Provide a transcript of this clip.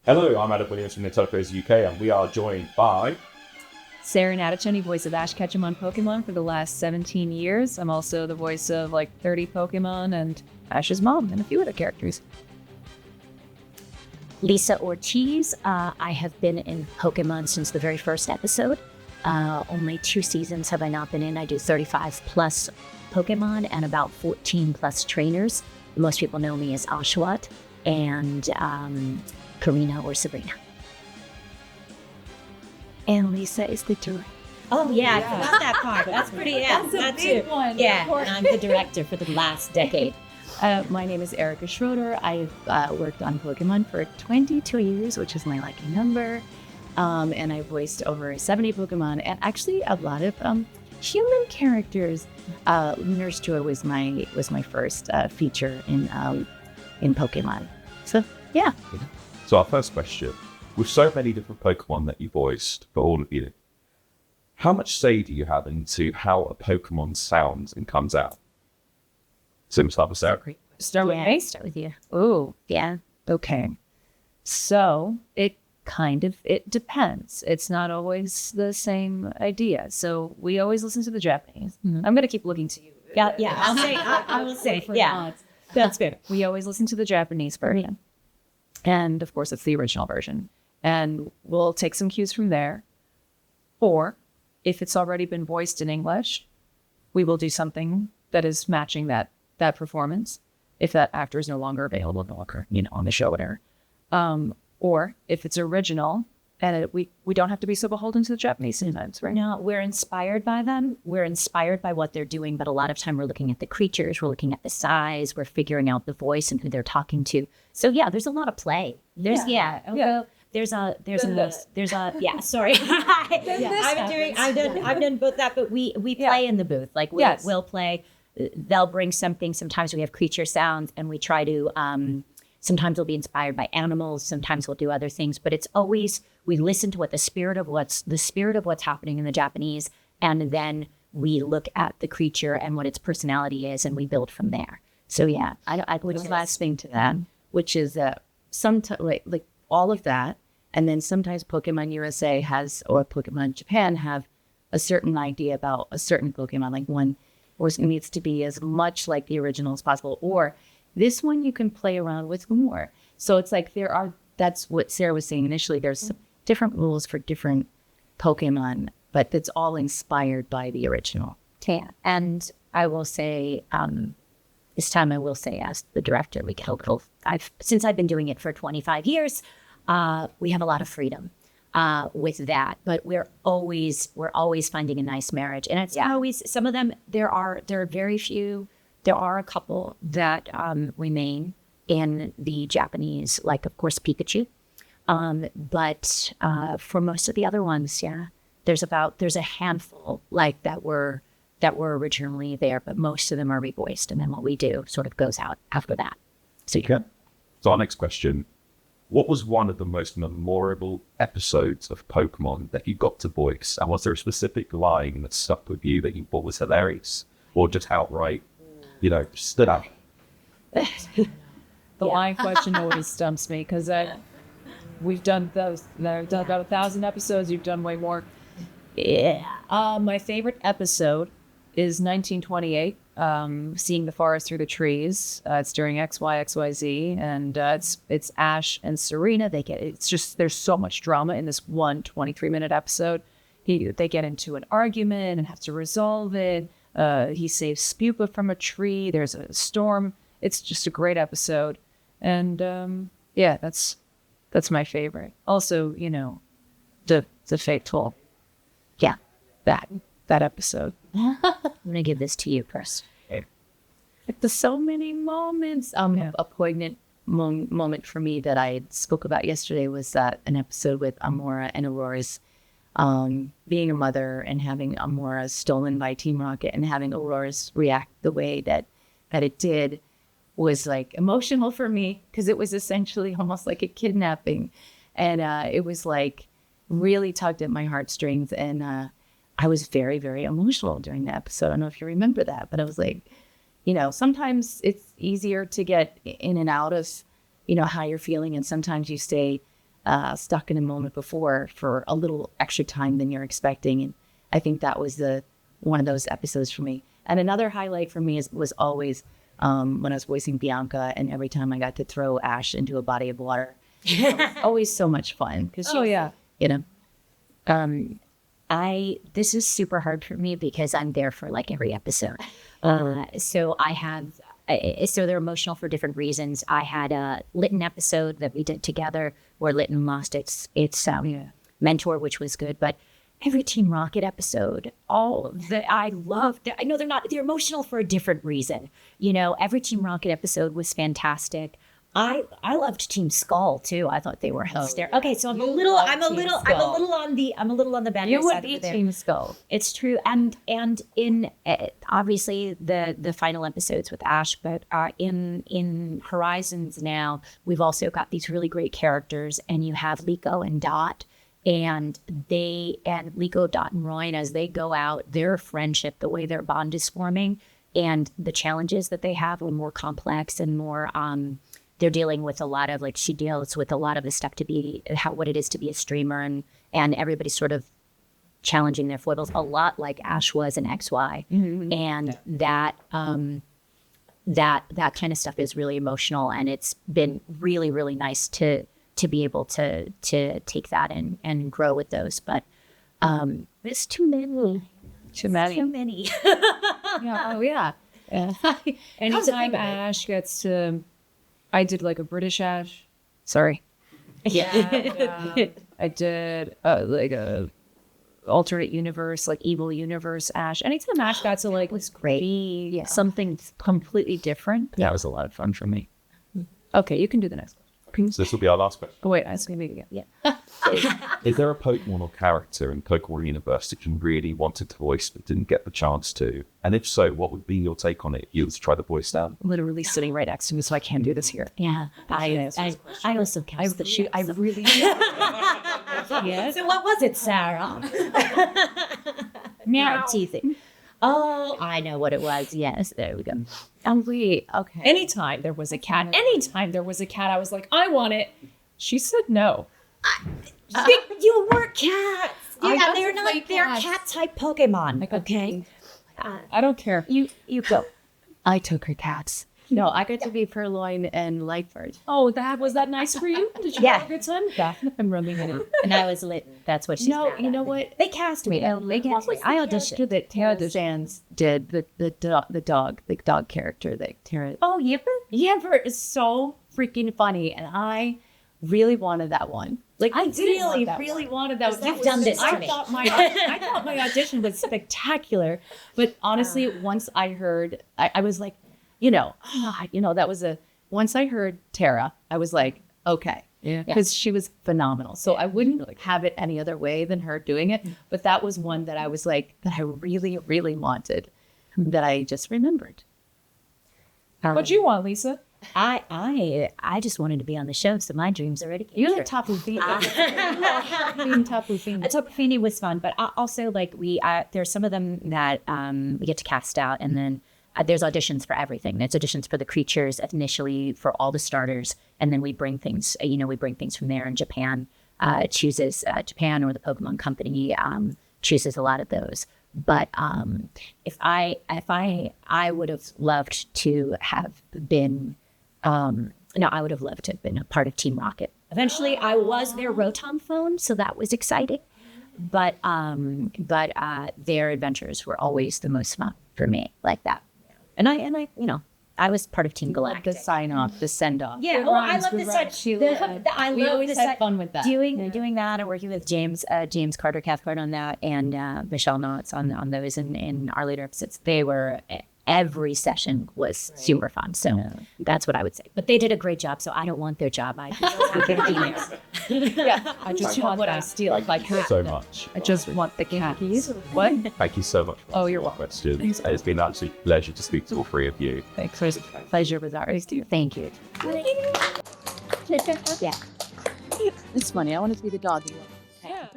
Hello, I'm Adam Williams from Videographers UK, and we are joined by Sarah Natochenny, voice of Ash Ketchum on Pokemon for the last 17 years. I'm also the voice of like 30 Pokemon and Ash's mom and a few other characters. Lisa Ortiz. I have been in Pokemon since the very first episode. Only 2 seasons have I not been in. I do 35 plus Pokemon and about 14 plus trainers. Most people know me as Oshawott and Karina or Sabrina. And Lisa is the director. Oh yeah, I forgot that part. That's pretty. That's a big one. Yeah, and I'm the director for the last decade. My name is Erica Schroeder. I've worked on Pokemon for 22 years, which is my lucky number. And I voiced over 70 Pokemon and actually a lot of human characters. Nurse Joy was my first feature in Pokemon. So yeah. So our first question, with so many different Pokemon that you voiced for all of you, how much say do you have into how a Pokemon sounds and comes out? So start with Sarah. Start with me? Start with you. Ooh, Yeah. okay. So it depends. It's not always the same idea. So we always listen to the Japanese. Mm-hmm. I'm going to keep looking to you. Yeah. I will say. Yeah, that's fair. We always listen to the Japanese version. And of course, it's the original version. And we'll take some cues from there. Or if it's already been voiced in English, we will do something that is matching that performance. If that actor is no longer available, on the show, whatever. Or if it's original, and we don't have to be so beholden to the Japanese sometimes, right? No, we're inspired by them. We're inspired by what they're doing, but a lot of time we're looking at the creatures, we're looking at the size, we're figuring out the voice and who they're talking to. So yeah, there's a lot of play. There's There's a sorry. I've done both that, but we play in the booth. Like we'll play. They'll bring something. Sometimes we have creature sounds, and we try to. Sometimes we'll be inspired by animals. Sometimes we'll do other things, but it's always we listen to what the spirit of what's happening in the Japanese, and then we look at the creature and what its personality is, and we build from there. So yeah, I would last thing to that, which is that sometimes like all of that, and then sometimes Pokemon USA or Pokemon Japan have a certain idea about a certain Pokemon, like one or it needs to be as much like the original as possible, or this one you can play around with more. So it's like that's what Sarah was saying initially. There's different rules for different Pokemon, but it's all inspired by the original. Yeah, and I will say, this time I will say as the director, we get a little, since I've been doing it for 25 years, we have a lot of freedom with that, but we're always finding a nice marriage. And it's always, some of them, there are very few. There are a couple that remain in the Japanese, like, of course, Pikachu. But for most of the other ones, there's a handful like that were originally there, but most of them are revoiced. And then what we do sort of goes out after that. So, So our next question, what was one of the most memorable episodes of Pokemon that you got to voice? And was there a specific line that stuck with you that you thought was hilarious or just outright, stood out? The line question always stumps me because we've done those. I've done about 1,000 episodes. You've done way more. Yeah. My favorite episode is 1928. Seeing the forest through the trees. It's during XYZ, and it's Ash and Serena. There's so much drama in this one 23-minute episode. They get into an argument and have to resolve it. He saves Spupa from a tree. There's a storm. It's just a great episode. And that's my favorite. Also, the fateful. Yeah. That episode. I'm going to give this to you first. There's so many moments. A poignant moment for me that I spoke about yesterday was an episode with Amora and Aurora's being a mother and having Amora stolen by Team Rocket and having Aurora's react the way that it did was like emotional for me because it was essentially almost like a kidnapping. And it was like really tugged at my heartstrings. And I was very, very emotional during the episode. I don't know if you remember that, but I was like, sometimes it's easier to get in and out of, how you're feeling. And sometimes you stay stuck in a moment before for a little extra time than you're expecting. And I think that was one of those episodes for me. And another highlight for me was always when I was voicing Bianca, and every time I got to throw Ash into a body of water. Always so much fun. This is super hard for me because I'm there for like every episode. So they're emotional for different reasons. I had a Lytton episode that we did together where Lytton lost its mentor, which was good. But every Team Rocket episode, I loved. I know they're emotional for a different reason. Every Team Rocket episode was fantastic. I loved Team Skull too. I thought they were hysterical. Okay, so I'm a little on the bad. You would be Team Skull. It's true, and in obviously the final episodes with Ash, but in Horizons now we've also got these really great characters, and you have Liko and Dot, and Liko, Dot, and Royan as they go out, their friendship, the way their bond is forming, and the challenges that they have are more complex and more. They're dealing with a lot of she deals with a lot of the stuff to be what it is to be a streamer, and everybody's sort of challenging their foibles a lot like Ash was in XY. Mm-hmm. And that kind of stuff is really emotional, and it's been really, really nice to be able to take that and grow with those. But it's too many. Too many. So many. Yeah. Oh yeah. Anytime Ash gets to, I did like a British Ash. Sorry. Yeah. I did like a alternate universe, like evil universe Ash. Anytime Ash got to was great. be Something completely different. That was a lot of fun for me. Okay, you can do the next one. So this will be our last question. Oh wait, I see me again. Yeah. Is there a Pokemon or character in Pokemon universe that you really wanted to voice but didn't get the chance to? And if so, what would be your take on it if you were to try the voice down? Literally sitting right next to me, so I can't do this here. Yeah. I also count the shoot. I really. Yeah. So what was it, Sarah? Meow. I'm teasing. Oh, I know what it was. Yes, there we go. Wait. Okay. Anytime there was a cat, I was like, I want it. She said no. You were cats. Yeah, they're play not. They're cats. cat-type Pokemon. Okay. I don't care. You go. I took her cats. No, I got to be Purloin and Lightbird. Oh, was that nice for you? Did you have a good time? I'm rubbing it. And I was lit. That's what she's. No, mad you at. know what? They cast me. They cast me. I auditioned. That Tara Sands did the dog character that Tara. Oh, Yipper? Yamper is so freaking funny, and I really wanted that one. Like I really wanted that. You've done this to me. I thought my audition was spectacular, but honestly, once I heard, I was like, that was once I heard Tara, I was like, okay. Yeah. Because she was phenomenal. So I wouldn't have it any other way than her doing it. But that was one that I was like, that I really, really wanted, that I just remembered. What'd you want, Lisa? I just wanted to be on the show, so my dreams already came You're true. the Tapu Fini. Tapu Fini. Tapu Fini was fun, but also there's some of them that we get to cast out, and then there's auditions for everything. There's auditions for the creatures initially for all the starters, and then we bring things. We bring things from there. And Japan chooses Japan or the Pokemon Company chooses a lot of those. But if I would have loved to have been. I would have loved to have been a part of Team Rocket. Eventually, I was their Rotom phone, so that was exciting. But their adventures were always the most fun for me, like that. And I was part of Team Galactic. The sign off, the send off. Yeah, I love this side. We always had fun with that. Doing that and working with James Carter Cathcart on that, and Michelle Knotts on those in our later episodes. They were. Every session was super fun. So that's what I would say. But they did a great job, so I don't want their job. I I just want what I steal. Thank you so much. I just want the cat. What? Thank you so much. Oh, you're welcome. Questions. It's been an absolute pleasure to speak to all three of you. Thanks. It was a pleasure with ours too. Thank you. Yeah. It's funny. I wanted to be the dog. Yeah.